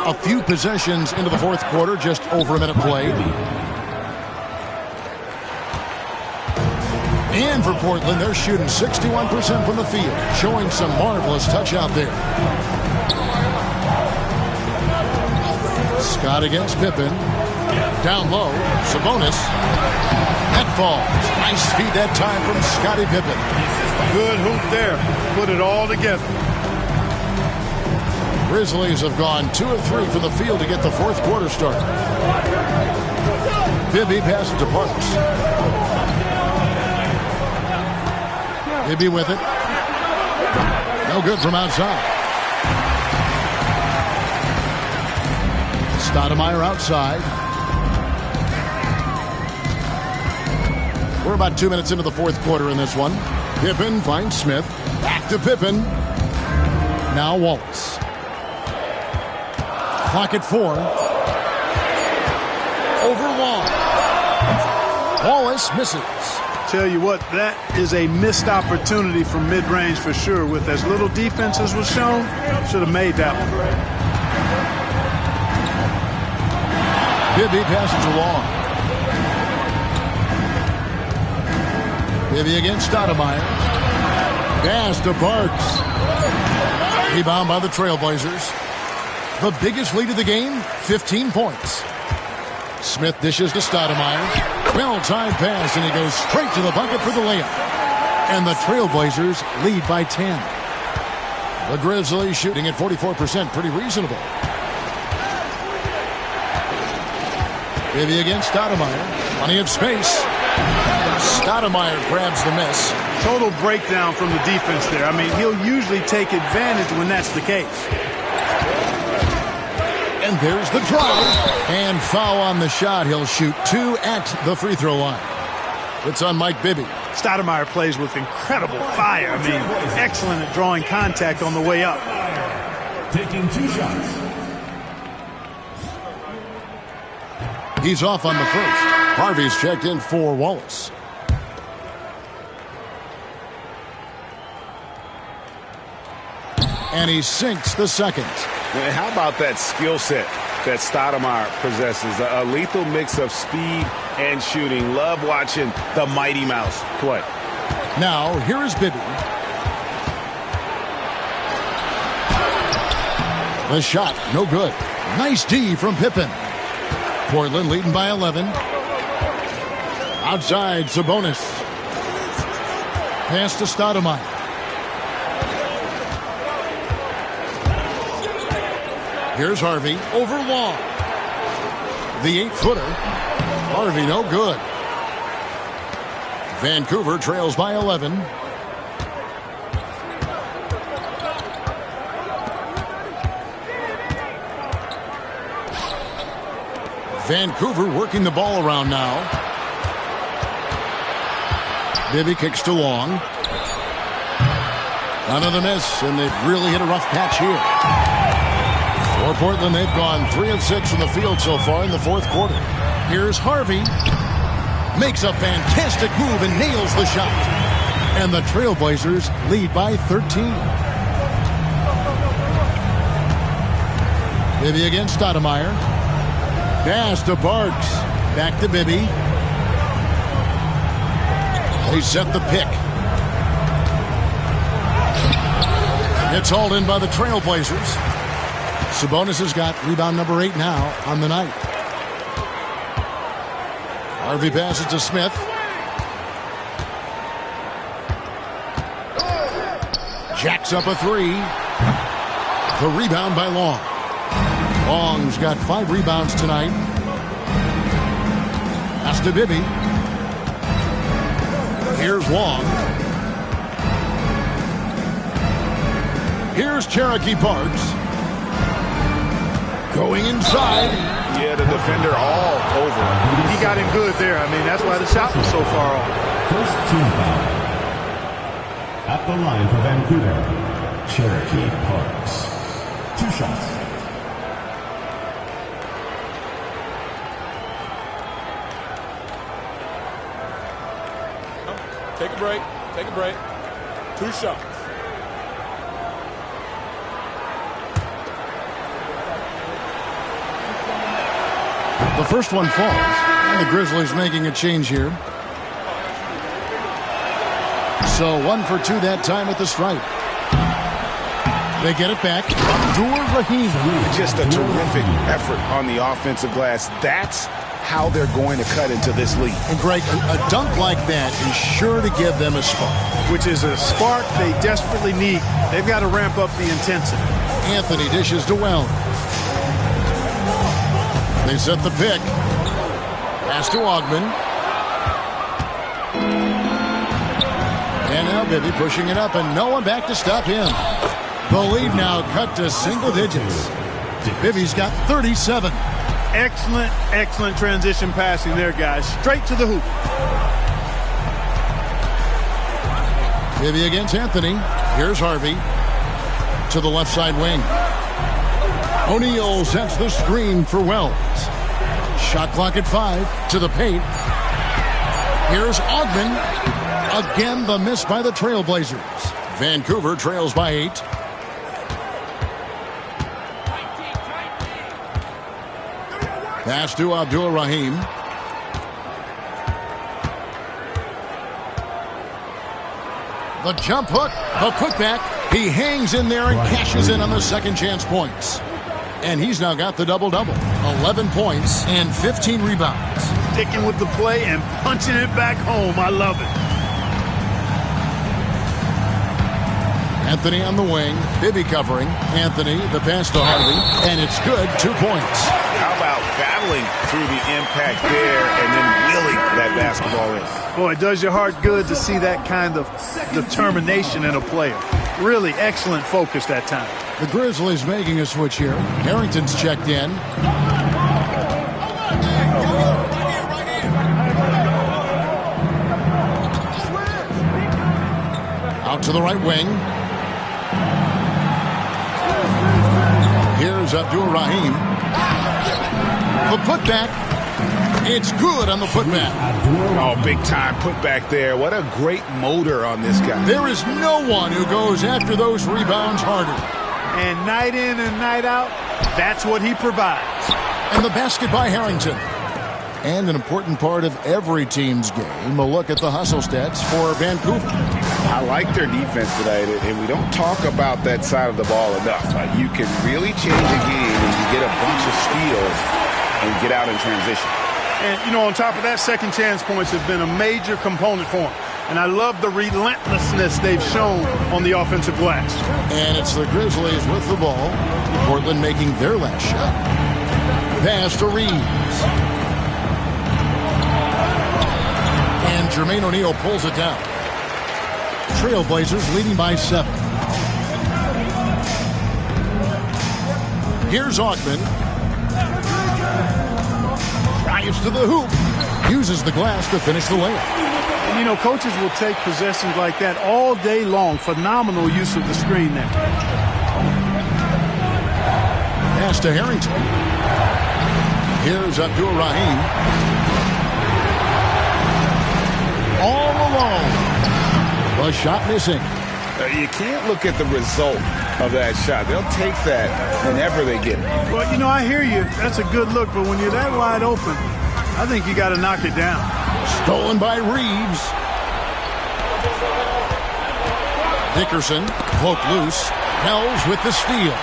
A few possessions into the 4th quarter, just over a minute played. And for Portland, they're shooting 61% from the field, showing some marvelous touch out there. Scott against Pippen. Down low, Sabonis. That falls. Nice feed that time from Scottie Pippen.
Good hoop there. Put it all together.
Grizzlies have gone 2 of 3 from the field to get the 4th quarter started. Bibby passes to Parks. Bibby with it. No good from outside. Stoudemire outside. We're about 2 minutes into the 4th quarter in this one. Pippen finds Smith. Back to Pippen. Now Wallace. Clock at 4. Over Wall. Wallace misses.
Tell you what, that is a missed opportunity from mid-range for sure. With as little defense as was shown, should have made that one.
Bibby passes along. Bibby against Stoudemire. Pass to Parks. Rebound by the Trailblazers. The biggest lead of the game, 15 points. Smith dishes to Stoudemire. Well-timed pass, and he goes straight to the bucket for the layup. And the Trailblazers lead by 10. The Grizzlies shooting at 44%, pretty reasonable. Bibby against Stoudemire. Plenty of space. Stoudemire grabs the miss.
Total breakdown from the defense there. I mean, he'll usually take advantage when that's the case.
And there's the drive. And foul on the shot. He'll shoot 2 at the free throw line. It's on Mike Bibby.
Stoudemire plays with incredible fire. I mean, excellent at drawing contact on the way up.
Taking 2 shots.
He's off on the first. Harvey's checked in for Wallace. And he sinks the second.
Man, how about that skill set that Stoudemire possesses? A lethal mix of speed and shooting. Love watching the Mighty Mouse play.
Now, here is Bibby. The shot, no good. Nice D from Pippen. Portland leading by 11. Outside, Sabonis. Pass to Stoudemire. Here's Harvey over Wall. The 8-footer. Harvey no good. Vancouver trails by 11. Vancouver working the ball around now. Bibby kicks to Long. Another miss, and they've really hit a rough patch here. For Portland, they've gone 3 of 6 from the field so far in the 4th quarter. Here's Harvey. Makes a fantastic move and nails the shot. And the Trailblazers lead by 13. Bibby against Stoudemire. Pass to Parks. Back to Bibby. They set the pick. It's hauled in by the Trailblazers. Sabonis has got rebound number 8 now on the night. Harvey passes to Smith. Jacks up a 3. The rebound by Long. Long's got 5 rebounds tonight. Pass to Bibby. Here's Long. Here's Cherokee Parks. Going inside.
Yeah, the defender all over him.
He got him good there. I mean, that's why the shot was so far off.
First team foul. At the line for Vancouver, Cherokee Parks. 2 shots.
Take a break. Take a break. 2 shots.
The first one falls, and the Grizzlies making a change here. So 1 for 2 that time at the stripe. They get it back. Abdur-Rahim.
Just a terrific effort on the offensive glass. That's how they're going to cut into this league.
And Greg, a dunk like that is sure to give them a spark.
Which is a spark they desperately need. They've got to ramp up the intensity.
Anthony dishes to Wells. They set the pick. Pass to Ogman. And now Bibby pushing it up, and no one back to stop him. The lead now cut to single digits. Bibby's got 37.
Excellent, excellent transition passing there, guys. Straight to the hoop.
Bibby against Anthony. Here's Harvey to the left side wing. O'Neal sets the screen for Wells. Shot clock at 5 to the paint. Here's Ogman. Again, the miss by the Trailblazers. Vancouver trails by 8. Pass to Abdur-Rahim. The jump hook, the putback. He hangs in there and cashes in on the second chance points. And he's now got the double-double. 11 points and 15 rebounds.
Sticking with the play and punching it back home. I love it.
Anthony on the wing. Bibby covering. Anthony, the pass to Harvey. And it's good. 2 points.
How about battling through the impact there and then wheeling that basketball in?
Boy, it does your heart good to see that kind of determination in a player. Really excellent focus that time.
The Grizzlies making a switch here. Harrington's checked in. Out to the right wing. Here's Abdur-Rahim. The putback. It's good on the putback.
Oh, big time putback there. What a great motor on this guy.
There is no one who goes after those rebounds harder.
And night in and night out, that's what he provides.
And the basket by Harrington. And an important part of every team's game, a look at the hustle stats for Vancouver.
I like their defense tonight, and we don't talk about that side of the ball enough. You can really change a game when you get a bunch of steals and get out in transition.
And, you know, on top of that, second chance points have been a major component for him. And I love the relentlessness they've shown on the offensive glass.
And it's the Grizzlies with the ball. Portland making their last shot. Pass to Reeves. And Jermaine O'Neal pulls it down. Trailblazers leading by 7. Here's Ogman. Drives to the hoop. Uses the glass to finish the layup.
And, you know, coaches will take possessions like that all day long. Phenomenal use of the screen there.
Pass to Harrington. Here's Abdur-Rahim. All alone. The shot missing.
You can't look at the result of that shot. They'll take that whenever they get it.
Well, you know, I hear you. That's a good look. But when you're that wide open, I think you got to knock it down.
Stolen by Reeves. Dickerson, poked loose. Hells with the steal.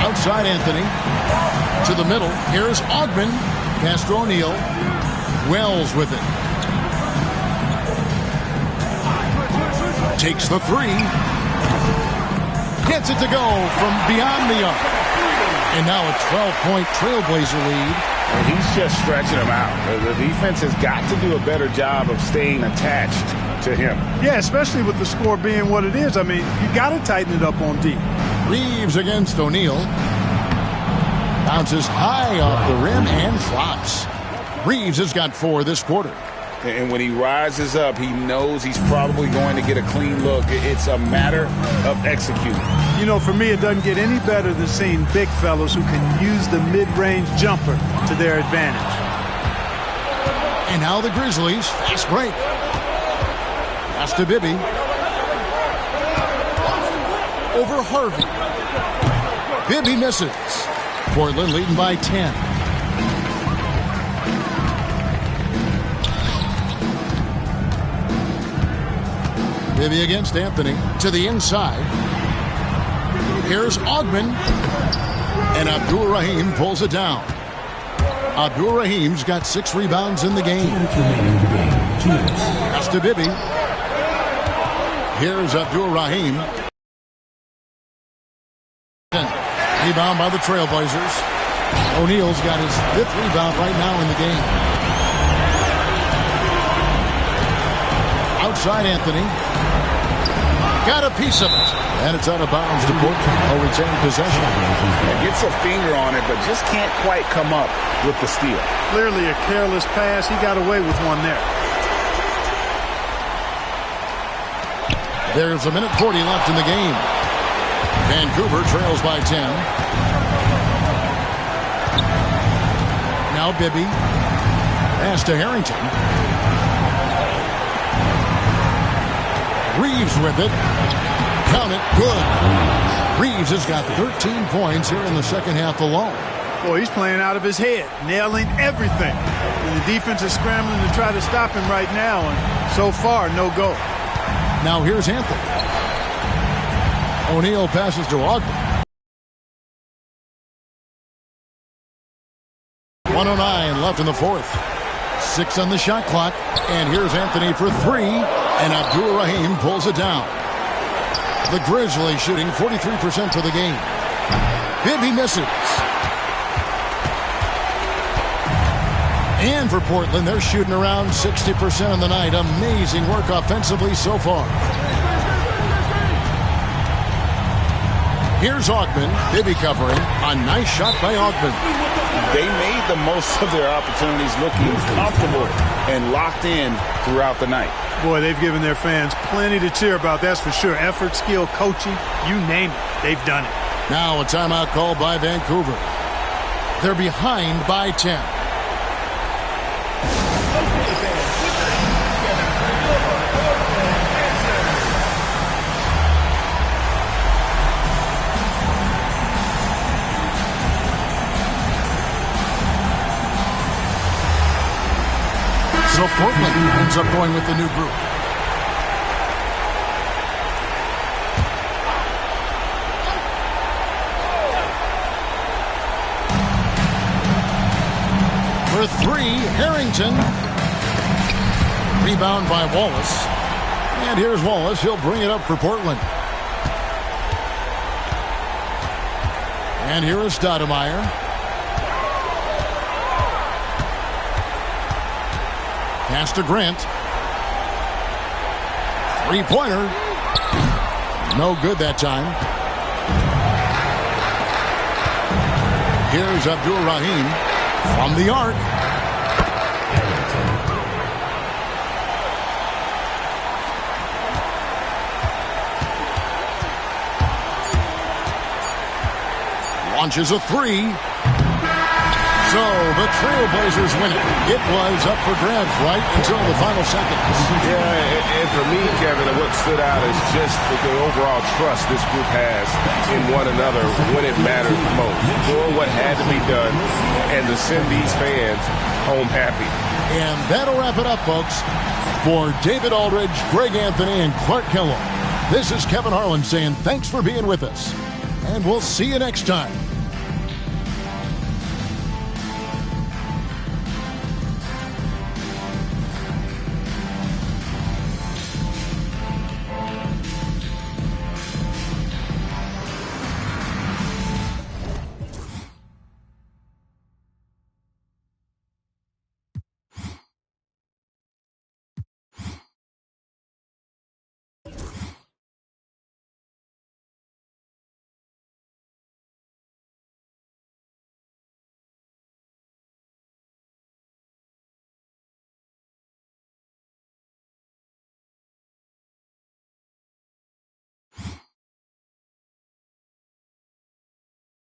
Outside Anthony. To the middle. Here's Ogben. Pass to O'Neal. Wells with it. Takes the three. Gets it to go from beyond the arc. And now a 12-point Trailblazer lead.
And he's just stretching them out. The defense has got to do a better job of staying attached to him.
Yeah, especially with the score being what it is. I mean, you got to tighten it up on D.
Reeves against O'Neal. Bounces high off the rim and drops. Reeves has got 4 this quarter.
And when he rises up, he knows he's probably going to get a clean look. It's a matter of executing.
You know, for me, it doesn't get any better than seeing big fellows who can use the mid-range jumper to their advantage.
And now the Grizzlies, fast break. Pass to Bibby. Over Harvey. Bibby misses. Portland leading by 10. Bibby against Anthony to the inside. Here's Ogben. And Abdul Rahim pulls it down. Abdul Rahim's got 6 rebounds in the game. Pass to Bibby. Here's Abdul Rahim. Rebound by the Trailblazers. O'Neal's got his 5th rebound right now in the game. Outside Anthony. Got a piece of it. And it's out of bounds to Portland. A return possession.
And gets a finger on it, but just can't quite come up with the steal.
Clearly a careless pass. He got away with one there.
There's a minute 40 left in the game. Vancouver trails by 10. Now Bibby. Pass to Harrington. Reeves with it. Count it. Good. Reeves has got 13 points here in the second half alone.
Boy, he's playing out of his head, nailing everything. And the defense is scrambling to try to stop him right now, and so far, no go.
Now here's Anthony. O'Neal passes to Ogden. 1:09 left in the fourth. 6 on the shot clock. And here's Anthony for 3. And Abdul Rahim pulls it down. The Grizzlies shooting 43% for the game. Bibby misses. And for Portland, they're shooting around 60% on the night. Amazing work offensively so far. Here's Ogben. Bibby covering. A nice shot by Ogben.
They made the most of their opportunities, looking comfortable and locked in throughout the night.
Boy, they've given their fans plenty to cheer about, that's for sure. Effort, skill, coaching, you name it, they've done it.
Now a timeout called by Vancouver. They're behind by 10. So Portland ends up going with the new group. For 3, Harrington. Rebound by Wallace. And here's Wallace. He'll bring it up for Portland. And here is Stoudemire. Pass to Grant. 3-pointer. No good that time. Here's Abdul Rahim from the arc. Launches a 3. So the Trailblazers win it. It was up for grabs right until the final seconds.
Yeah, and for me, Kevin, what stood out is just the overall trust this group has in one another when it mattered most. Doing what had to be done and to send these fans home happy.
And that'll wrap it up, folks. For David Aldridge, Greg Anthony, and Clark Kellogg, this is Kevin Harlan saying thanks for being with us. And we'll see you next time